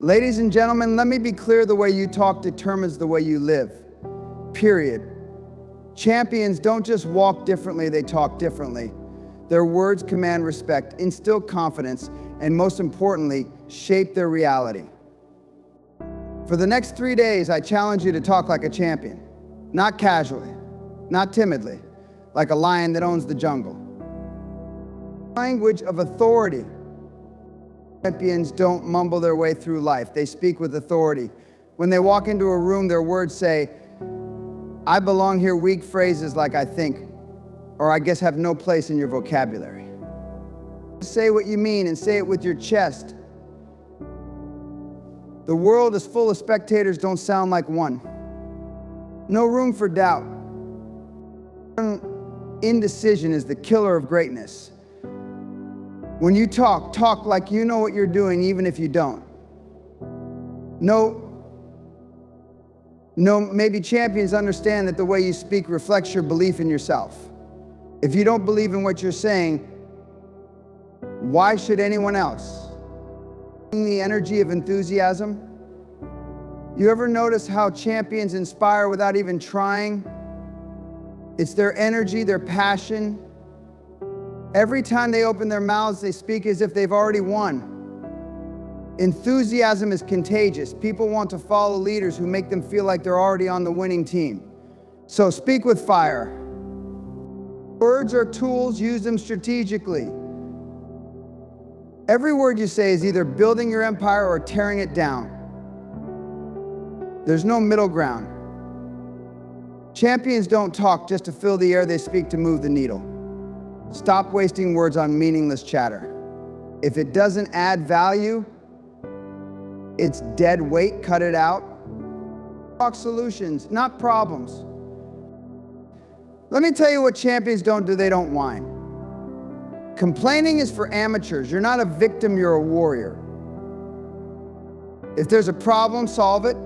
Ladies and gentlemen, let me be clear, the way you talk determines the way you live. Period. Champions don't just walk differently, they talk differently. Their words command respect, instill confidence, and most importantly, shape their reality. For the next 3 days, I challenge you to talk like a champion. Not casually, not timidly, like a lion that owns the jungle. Language of authority. Champions don't mumble their way through life. They speak with authority. When they walk into a room, their words say, "I belong here," weak phrases like "I think," or "I guess have no place in your vocabulary." Say what you mean and say it with your chest. The world is full of spectators, don't sound like one. No room for doubt. Indecision is the killer of greatness. When you talk like you know what you're doing, even if you don't. Maybe champions understand that the way you speak reflects your belief in yourself. If you don't believe in what you're saying, why should anyone else? The energy of enthusiasm. You ever notice how champions inspire without even trying? It's their energy, their passion. Every time they open their mouths, they speak as if they've already won. Enthusiasm is contagious. People want to follow leaders who make them feel like they're already on the winning team. So speak with fire. Words are tools, use them strategically. Every word you say is either building your empire or tearing it down. There's no middle ground. Champions don't talk just to fill the air, they speak to move the needle. Stop wasting words on meaningless chatter. If it doesn't add value, it's dead weight, cut it out. Talk solutions, not problems. Let me tell you what champions don't do, they don't whine. Complaining is for amateurs. You're not a victim, you're a warrior. If there's a problem, solve it.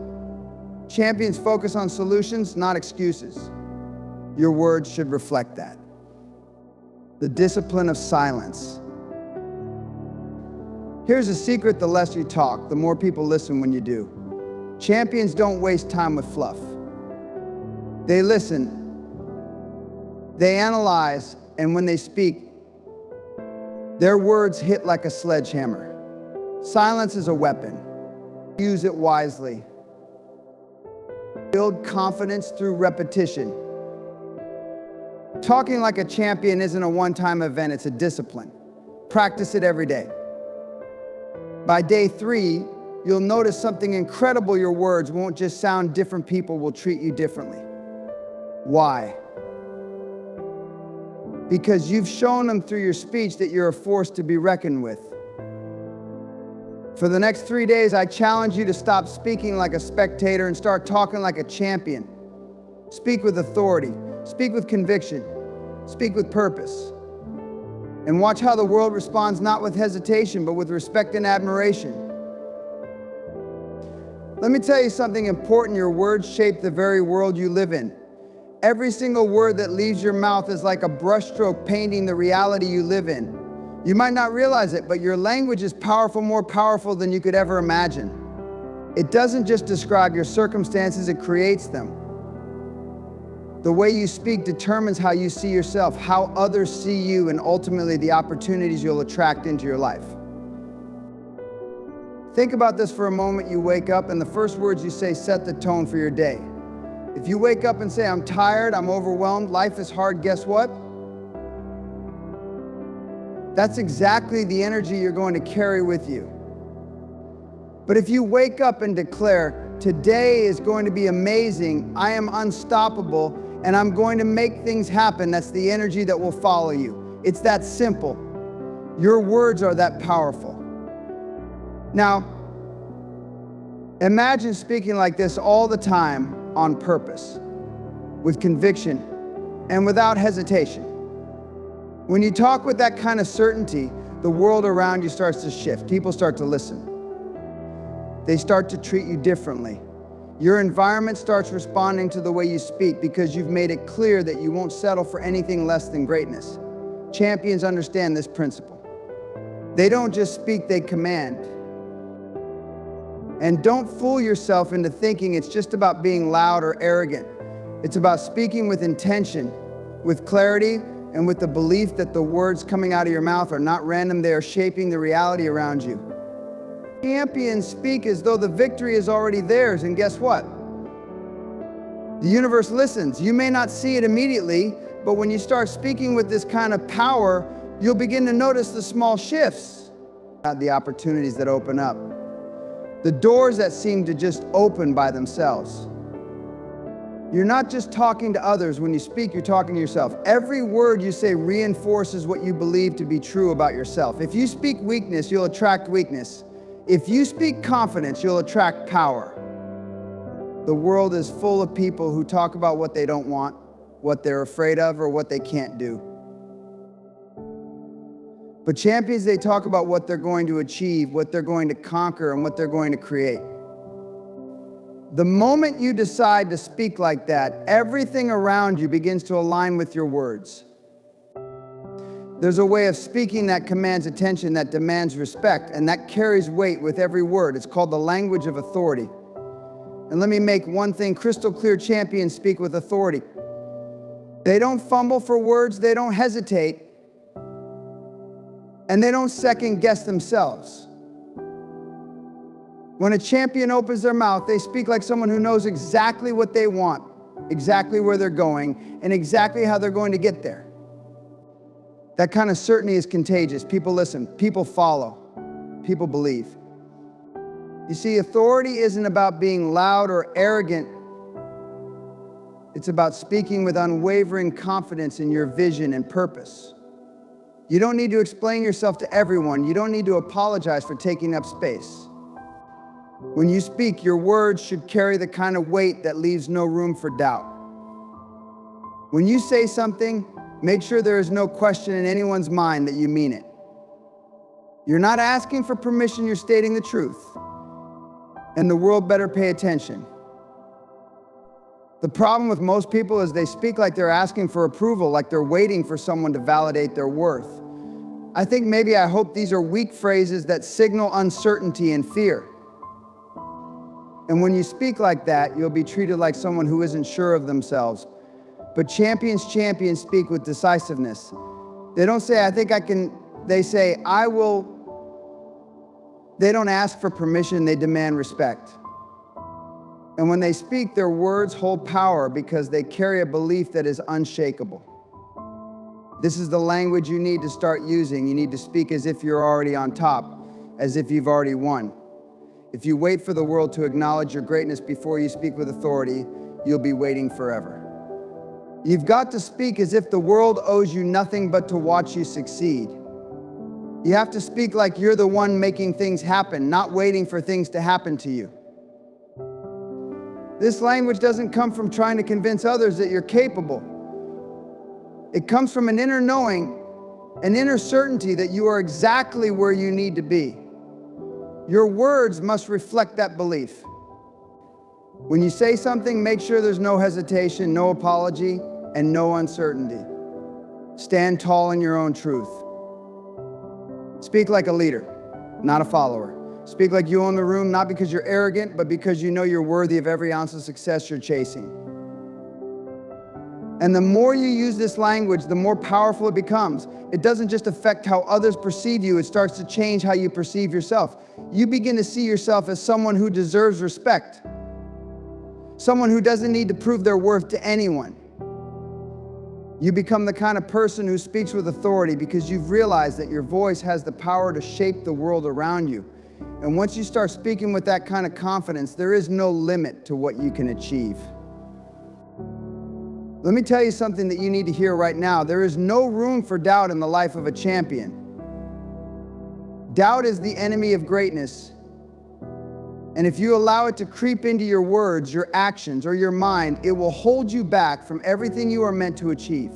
Champions focus on solutions, not excuses. Your words should reflect that. The discipline of silence. Here's a secret: the less you talk, the more people listen when you do. Champions don't waste time with fluff. They listen, they analyze, and when they speak, their words hit like a sledgehammer. Silence is a weapon. Use it wisely. Build confidence through repetition. Talking like a champion isn't a one-time event, it's a discipline. Practice it every day. By day 3, you'll notice something incredible: your words won't just sound different, people will treat you differently. Why? Because you've shown them through your speech that you're a force to be reckoned with. For the next 3 days, I challenge you to stop speaking like a spectator and start talking like a champion. Speak with authority, speak with conviction, speak with purpose. And watch how the world responds, not with hesitation, but with respect and admiration. Let me tell you something important: your words shape the very world you live in. Every single word that leaves your mouth is like a brushstroke painting the reality you live in. You might not realize it, but your language is powerful, more powerful than you could ever imagine. It doesn't just describe your circumstances, it creates them. The way you speak determines how you see yourself, how others see you, and ultimately the opportunities you'll attract into your life. Think about this for a moment. You wake up and the first words you say set the tone for your day. If you wake up and say, "I'm tired, I'm overwhelmed, life is hard," guess what? That's exactly the energy you're going to carry with you. But if you wake up and declare, "Today is going to be amazing, I am unstoppable, and I'm going to make things happen," that's the energy that will follow you. It's that simple. Your words are that powerful. Now, imagine speaking like this all the time on purpose, with conviction, and without hesitation. When you talk with that kind of certainty, the world around you starts to shift. People start to listen. They start to treat you differently. Your environment starts responding to the way you speak because you've made it clear that you won't settle for anything less than greatness. Champions understand this principle. They don't just speak, they command. And don't fool yourself into thinking it's just about being loud or arrogant. It's about speaking with intention, with clarity, and with the belief that the words coming out of your mouth are not random, they are shaping the reality around you. Champions speak as though the victory is already theirs, and guess what? The universe listens. You may not see it immediately, but when you start speaking with this kind of power, you'll begin to notice the small shifts, the opportunities that open up, the doors that seem to just open by themselves. You're not just talking to others. When you speak, you're talking to yourself. Every word you say reinforces what you believe to be true about yourself. If you speak weakness, you'll attract weakness. If you speak confidence, you'll attract power. The world is full of people who talk about what they don't want, what they're afraid of, or what they can't do. But champions, they talk about what they're going to achieve, what they're going to conquer, and what they're going to create. The moment you decide to speak like that, everything around you begins to align with your words. There's a way of speaking that commands attention, that demands respect, and that carries weight with every word. It's called the language of authority. And let me make one thing crystal clear: champions speak with authority. They don't fumble for words, they don't hesitate, and they don't second guess themselves. When a champion opens their mouth, they speak like someone who knows exactly what they want, exactly where they're going, and exactly how they're going to get there. That kind of certainty is contagious. People listen, people follow, people believe. You see, authority isn't about being loud or arrogant. It's about speaking with unwavering confidence in your vision and purpose. You don't need to explain yourself to everyone. You don't need to apologize for taking up space. When you speak, your words should carry the kind of weight that leaves no room for doubt. When you say something, make sure there is no question in anyone's mind that you mean it. You're not asking for permission, you're stating the truth. And the world better pay attention. The problem with most people is they speak like they're asking for approval, like they're waiting for someone to validate their worth. I hope these are weak phrases that signal uncertainty and fear. And when you speak like that, you'll be treated like someone who isn't sure of themselves. But champions speak with decisiveness. They don't say, I think I can, they say, I will. They don't ask for permission, they demand respect. And when they speak, their words hold power because they carry a belief that is unshakable. This is the language you need to start using. You need to speak as if you're already on top, as if you've already won. If you wait for the world to acknowledge your greatness before you speak with authority, you'll be waiting forever. You've got to speak as if the world owes you nothing but to watch you succeed. You have to speak like you're the one making things happen, not waiting for things to happen to you. This language doesn't come from trying to convince others that you're capable. It comes from an inner knowing, an inner certainty that you are exactly where you need to be. Your words must reflect that belief. When you say something, make sure there's no hesitation, no apology, and no uncertainty. Stand tall in your own truth. Speak like a leader, not a follower. Speak like you own the room, not because you're arrogant, but because you know you're worthy of every ounce of success you're chasing. And the more you use this language, the more powerful it becomes. It doesn't just affect how others perceive you, it starts to change how you perceive yourself. You begin to see yourself as someone who deserves respect. Someone who doesn't need to prove their worth to anyone. You become the kind of person who speaks with authority because you've realized that your voice has the power to shape the world around you. And once you start speaking with that kind of confidence, there is no limit to what you can achieve. Let me tell you something that you need to hear right now. There is no room for doubt in the life of a champion. Doubt is the enemy of greatness. And if you allow it to creep into your words, your actions, or your mind, it will hold you back from everything you are meant to achieve.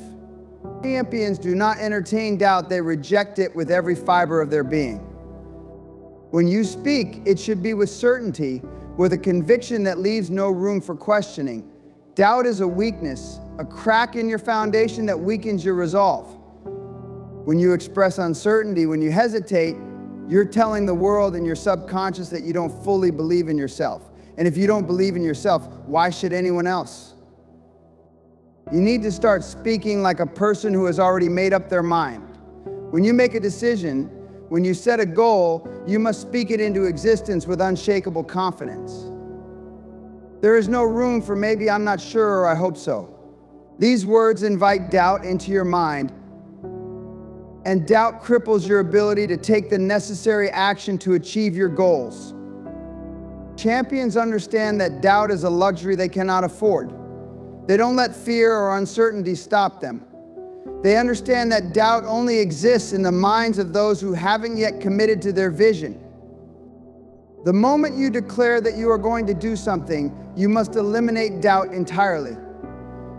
Champions do not entertain doubt, they reject it with every fiber of their being. When you speak, it should be with certainty, with a conviction that leaves no room for questioning. Doubt is a weakness, a crack in your foundation that weakens your resolve. When you express uncertainty, when you hesitate, You're telling the world and your subconscious that you don't fully believe in yourself. And if you don't believe in yourself, why should anyone else? You need to start speaking like a person who has already made up their mind. When you make a decision, when you set a goal, you must speak it into existence with unshakable confidence. There is no room for maybe, I'm not sure, or I hope so. These words invite doubt into your mind, and doubt cripples your ability to take the necessary action to achieve your goals. Champions understand that doubt is a luxury they cannot afford. They don't let fear or uncertainty stop them. They understand that doubt only exists in the minds of those who haven't yet committed to their vision. The moment you declare that you are going to do something, you must eliminate doubt entirely.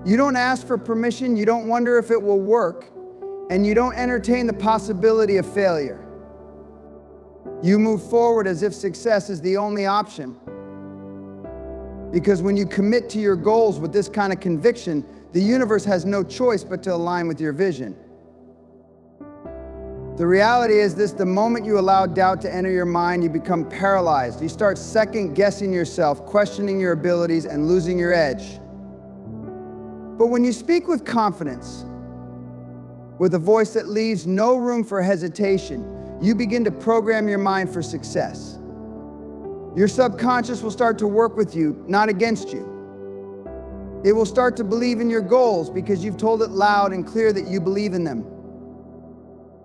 You don't ask for permission, you don't wonder if it will work, and you don't entertain the possibility of failure. You move forward as if success is the only option. Because when you commit to your goals with this kind of conviction, the universe has no choice but to align with your vision. The reality is this: the moment you allow doubt to enter your mind, you become paralyzed. You start second-guessing yourself, questioning your abilities, and losing your edge. But when you speak with confidence, with a voice that leaves no room for hesitation, you begin to program your mind for success. Your subconscious will start to work with you, not against you. It will start to believe in your goals because you've told it loud and clear that you believe in them.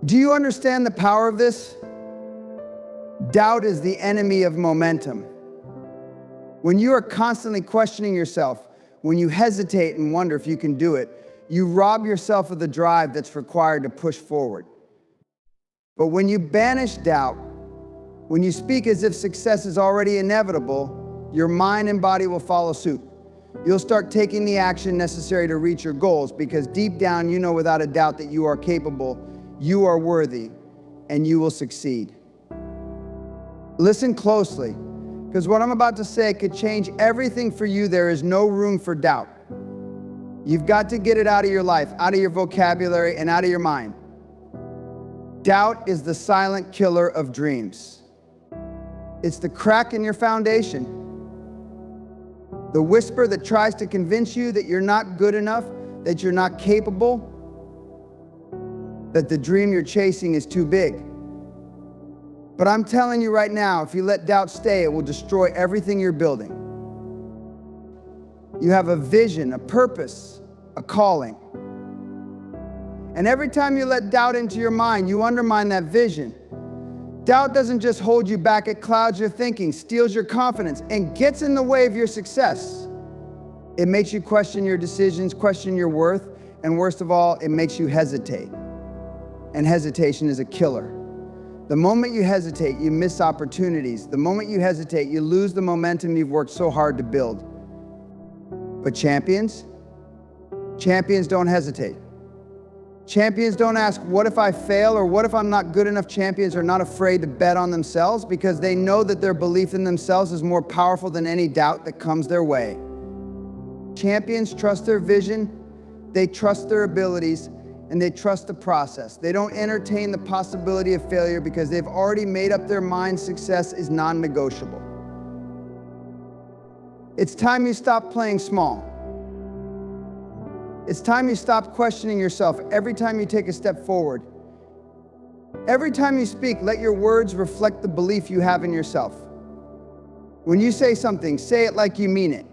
Do you understand the power of this? Doubt is the enemy of momentum. When you are constantly questioning yourself, when you hesitate and wonder if you can do it, you rob yourself of the drive that's required to push forward. But when you banish doubt, when you speak as if success is already inevitable, your mind and body will follow suit. You'll start taking the action necessary to reach your goals because deep down you know without a doubt that you are capable, you are worthy, and you will succeed. Listen closely, because what I'm about to say could change everything for you. There is no room for doubt. You've got to get it out of your life, out of your vocabulary, and out of your mind. Doubt is the silent killer of dreams. It's the crack in your foundation. The whisper that tries to convince you that you're not good enough, that you're not capable, that the dream you're chasing is too big. But I'm telling you right now, if you let doubt stay, it will destroy everything you're building. You have a vision, a purpose, a calling. And every time you let doubt into your mind, you undermine that vision. Doubt doesn't just hold you back, it clouds your thinking, steals your confidence, and gets in the way of your success. It makes you question your decisions, question your worth, and worst of all, it makes you hesitate. And hesitation is a killer. The moment you hesitate, you miss opportunities. The moment you hesitate, you lose the momentum you've worked so hard to build. But champions don't hesitate. Champions don't ask, what if I fail, or what if I'm not good enough? Champions are not afraid to bet on themselves because they know that their belief in themselves is more powerful than any doubt that comes their way. Champions trust their vision, they trust their abilities, and they trust the process. They don't entertain the possibility of failure because they've already made up their mind success is non-negotiable. It's time you stop playing small. It's time you stop questioning yourself every time you take a step forward. Every time you speak, let your words reflect the belief you have in yourself. When you say something, say it like you mean it.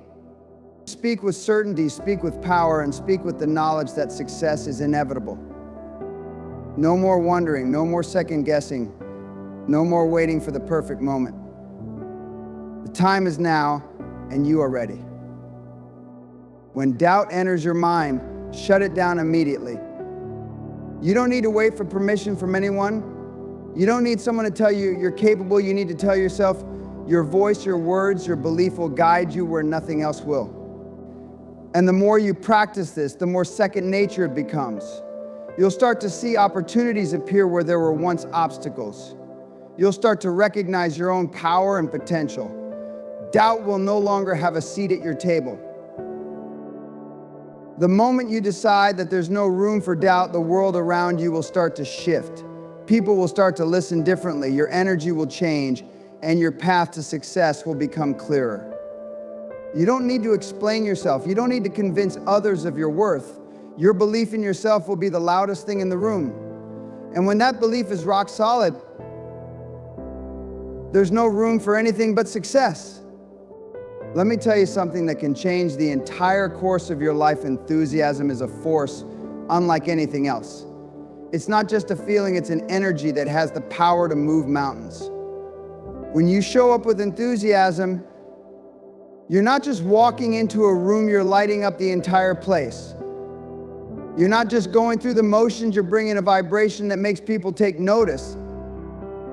Speak with certainty, speak with power, and speak with the knowledge that success is inevitable. No more wondering, no more second guessing, no more waiting for the perfect moment. The time is now, and you are ready. When doubt enters your mind, shut it down immediately. You don't need to wait for permission from anyone. You don't need someone to tell you you're capable. You need to tell yourself your voice, your words, your belief will guide you where nothing else will. And the more you practice this, the more second nature it becomes. You'll start to see opportunities appear where there were once obstacles. You'll start to recognize your own power and potential. Doubt will no longer have a seat at your table. The moment you decide that there's no room for doubt, the world around you will start to shift. People will start to listen differently, your energy will change, and your path to success will become clearer. You don't need to explain yourself. You don't need to convince others of your worth. Your belief in yourself will be the loudest thing in the room. And when that belief is rock solid, there's no room for anything but success. Let me tell you something that can change the entire course of your life. Enthusiasm is a force unlike anything else. It's not just a feeling, it's an energy that has the power to move mountains. When you show up with enthusiasm, you're not just walking into a room, you're lighting up the entire place. You're not just going through the motions, you're bringing a vibration that makes people take notice.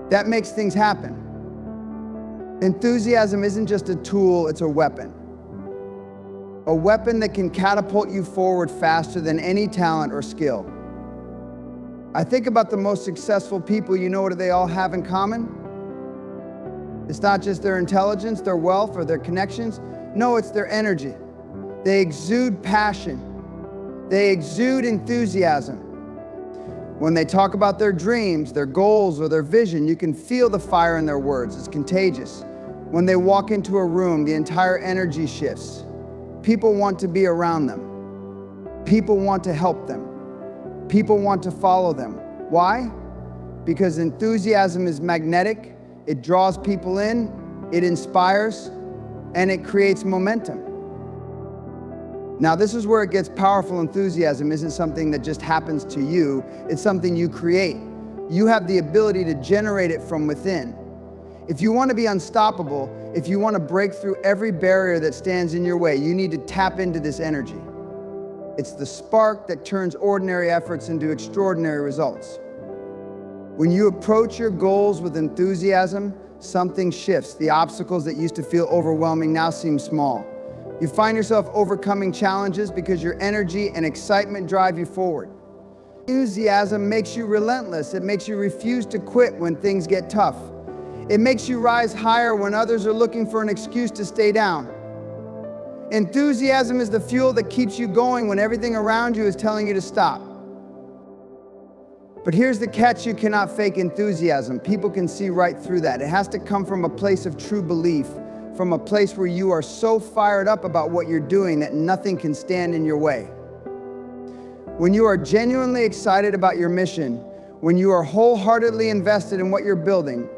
That makes things happen. Enthusiasm isn't just a tool, it's a weapon. A weapon that can catapult you forward faster than any talent or skill. I think about the most successful people, you know what do they all have in common? It's not just their intelligence, their wealth, or their connections. No, it's their energy. They exude passion. They exude enthusiasm. When they talk about their dreams, their goals, or their vision, you can feel the fire in their words. It's contagious. When they walk into a room, the entire energy shifts. People want to be around them. People want to help them. People want to follow them. Why? Because enthusiasm is magnetic. It draws people in, it inspires, and it creates momentum. Now, this is where it gets powerful. Enthusiasm isn't something that just happens to you, it's something you create. You have the ability to generate it from within. If you want to be unstoppable, if you want to break through every barrier that stands in your way, you need to tap into this energy. It's the spark that turns ordinary efforts into extraordinary results. When you approach your goals with enthusiasm, something shifts. The obstacles that used to feel overwhelming now seem small. You find yourself overcoming challenges because your energy and excitement drive you forward. Enthusiasm makes you relentless. It makes you refuse to quit when things get tough. It makes you rise higher when others are looking for an excuse to stay down. Enthusiasm is the fuel that keeps you going when everything around you is telling you to stop. But here's the catch: you cannot fake enthusiasm. People can see right through that. It has to come from a place of true belief, from a place where you are so fired up about what you're doing that nothing can stand in your way. When you are genuinely excited about your mission, when you are wholeheartedly invested in what you're building,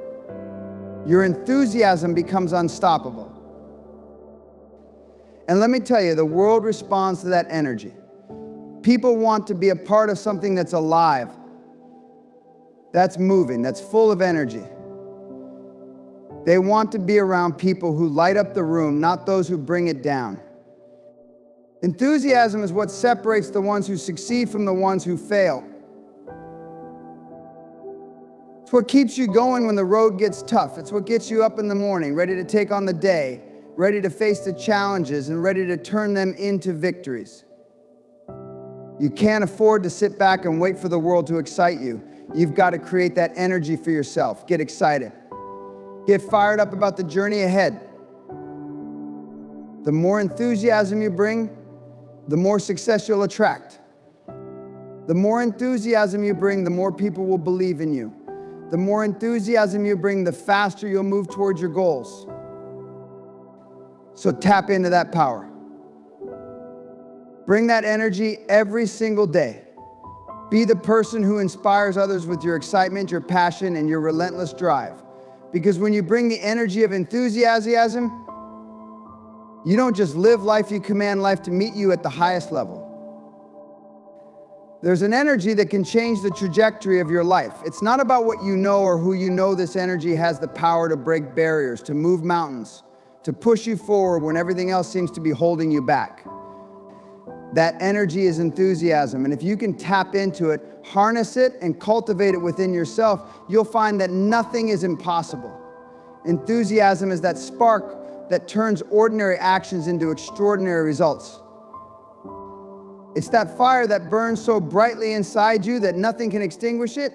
your enthusiasm becomes unstoppable. And let me tell you, the world responds to that energy. People want to be a part of something that's alive, that's moving, that's full of energy. They want to be around people who light up the room, not those who bring it down. Enthusiasm is what separates the ones who succeed from the ones who fail. It's what keeps you going when the road gets tough. It's what gets you up in the morning, ready to take on the day, ready to face the challenges, and ready to turn them into victories. You can't afford to sit back and wait for the world to excite you. You've got to create that energy for yourself. Get excited. Get fired up about the journey ahead. The more enthusiasm you bring, the more success you'll attract. The more enthusiasm you bring, the more people will believe in you. The more enthusiasm you bring, the faster you'll move towards your goals. So tap into that power. Bring that energy every single day. Be the person who inspires others with your excitement, your passion, and your relentless drive. Because when you bring the energy of enthusiasm, you don't just live life, you command life to meet you at the highest level. There's an energy that can change the trajectory of your life. It's not about what you know or who you know. This energy has the power to break barriers, to move mountains, to push you forward when everything else seems to be holding you back. That energy is enthusiasm, and if you can tap into it, harness it, and cultivate it within yourself, you'll find that nothing is impossible. Enthusiasm is that spark that turns ordinary actions into extraordinary results. It's that fire that burns so brightly inside you that nothing can extinguish it.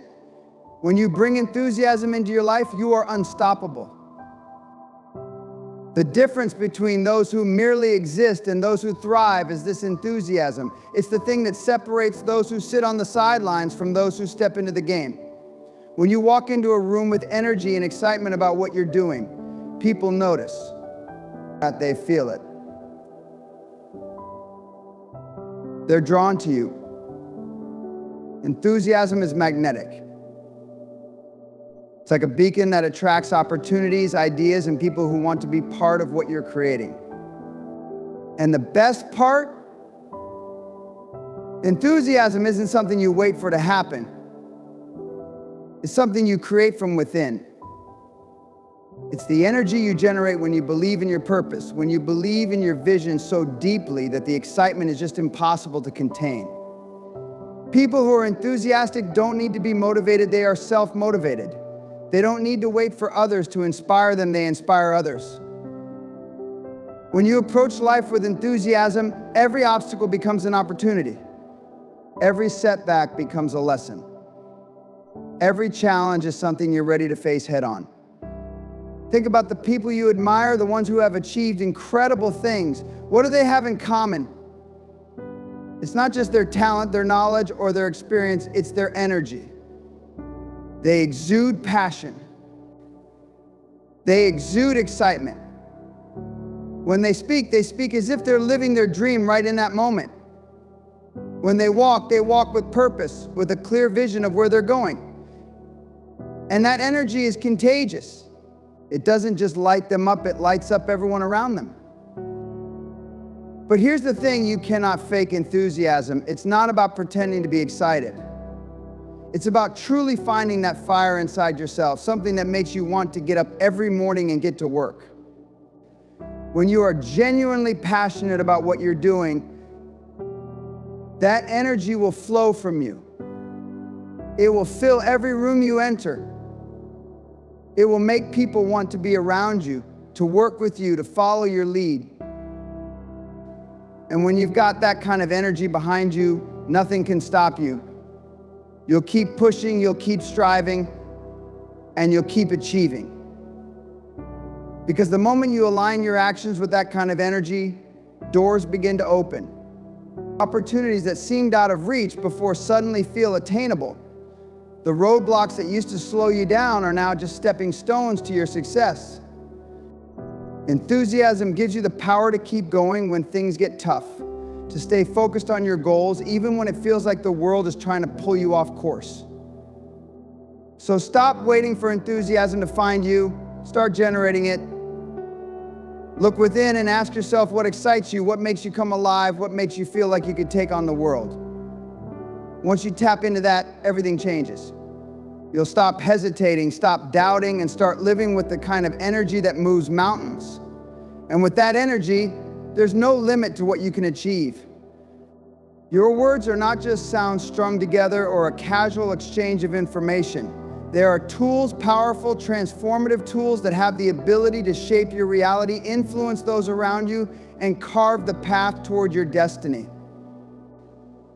When you bring enthusiasm into your life, you are unstoppable. The difference between those who merely exist and those who thrive is this enthusiasm. It's the thing that separates those who sit on the sidelines from those who step into the game. When you walk into a room with energy and excitement about what you're doing, people notice that they feel it. They're drawn to you. Enthusiasm is magnetic. It's like a beacon that attracts opportunities, ideas, and people who want to be part of what you're creating. And the best part, enthusiasm isn't something you wait for to happen. It's something you create from within. It's the energy you generate when you believe in your purpose, when you believe in your vision so deeply that the excitement is just impossible to contain. People who are enthusiastic don't need to be motivated, they are self-motivated. They don't need to wait for others to inspire them, they inspire others. When you approach life with enthusiasm, every obstacle becomes an opportunity. Every setback becomes a lesson. Every challenge is something you're ready to face head on. Think about the people you admire, the ones who have achieved incredible things. What do they have in common? It's not just their talent, their knowledge, or their experience, it's their energy. They exude passion. They exude excitement. When they speak as if they're living their dream right in that moment. When they walk with purpose, with a clear vision of where they're going. And that energy is contagious. It doesn't just light them up, it lights up everyone around them. But here's the thing, you cannot fake enthusiasm. It's not about pretending to be excited. It's about truly finding that fire inside yourself, something that makes you want to get up every morning and get to work. When you are genuinely passionate about what you're doing, that energy will flow from you. It will fill every room you enter. It will make people want to be around you, to work with you, to follow your lead. And when you've got that kind of energy behind you, nothing can stop you. You'll keep pushing, you'll keep striving, and you'll keep achieving. Because the moment you align your actions with that kind of energy, doors begin to open. Opportunities that seemed out of reach before suddenly feel attainable. The roadblocks that used to slow you down are now just stepping stones to your success. Enthusiasm gives you the power to keep going when things get tough, to stay focused on your goals even when it feels like the world is trying to pull you off course. So stop waiting for enthusiasm to find you, start generating it. Look within and ask yourself what excites you, what makes you come alive, what makes you feel like you could take on the world. Once you tap into that, everything changes. You'll stop hesitating, stop doubting, and start living with the kind of energy that moves mountains. And with that energy, there's no limit to what you can achieve. Your words are not just sounds strung together or a casual exchange of information. They are tools, powerful, transformative tools that have the ability to shape your reality, influence those around you, and carve the path toward your destiny.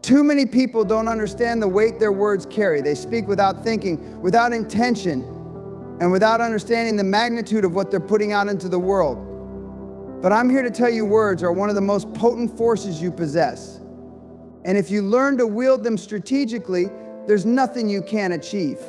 Too many people don't understand the weight their words carry. They speak without thinking, without intention, and without understanding the magnitude of what they're putting out into the world. But I'm here to tell you words are one of the most potent forces you possess. And if you learn to wield them strategically, there's nothing you can't achieve.